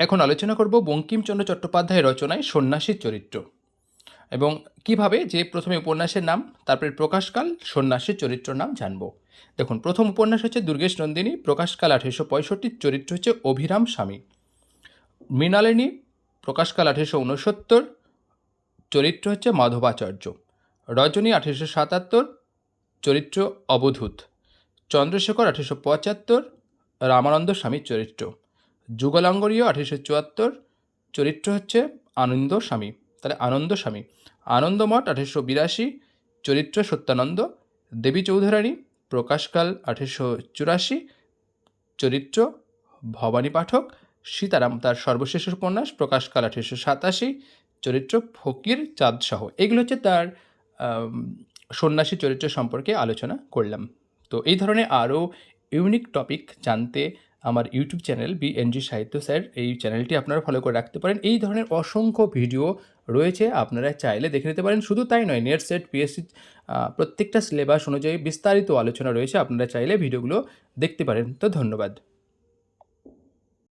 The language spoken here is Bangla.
এখন আলোচনা করব বঙ্কিমচন্দ্র চট্টোপাধ্যায়ের রচনায় সন্ন্যাসীর চরিত্র এবং কিভাবে যে প্রথমে উপন্যাসের নাম, তারপরে প্রকাশকাল, সন্ন্যাসীর চরিত্র নাম জানব। দেখুন, প্রথম উপন্যাস হচ্ছে দুর্গেশ নন্দিনী, প্রকাশকাল 1865, চরিত্র হচ্ছে অভিরাম স্বামী। মৃণালিনী, প্রকাশকাল 1869, চরিত্র হচ্ছে মাধবাচার্য। রজনী 1877, চরিত্র অবধূত। চন্দ্রশেখর 1875, রামানন্দ স্বামীর চরিত্র। যুগলাঙ্গরীয় 1874, চরিত্র হচ্ছে আনন্দ স্বামী, তাহলে আনন্দ স্বামী। আনন্দমঠ 1882, চরিত্র সত্যানন্দ। দেবী চৌধুরানী, প্রকাশকাল 1884, চরিত্র ভবানী পাঠক। সীতারাম তার সর্বশেষ উপন্যাস, প্রকাশকাল 1887, চরিত্র ফকির চাঁদ শাহ। এগুলো হচ্ছে তার সন্ন্যাসী চরিত্র সম্পর্কে আলোচনা করলাম। তো এই ধরনের আরও ইউনিক টপিক জানতে আমার ইউটিউব চ্যানেল বিএনজি সাহিত্য স্যার, এই চ্যানেলটি আপনারা ফলো করে রাখতে পারেন। এই ধরনের অসংখ্য ভিডিও রয়েছে, আপনারা চাইলে দেখে নিতে পারেন। শুধু তাই নয়, নেট সেট পিএসসি প্রত্যেকটা সিলেবাস অনুযায়ী বিস্তারিত আলোচনা রয়েছে, আপনারা চাইলে ভিডিওগুলো দেখতে পারেন। তো ধন্যবাদ।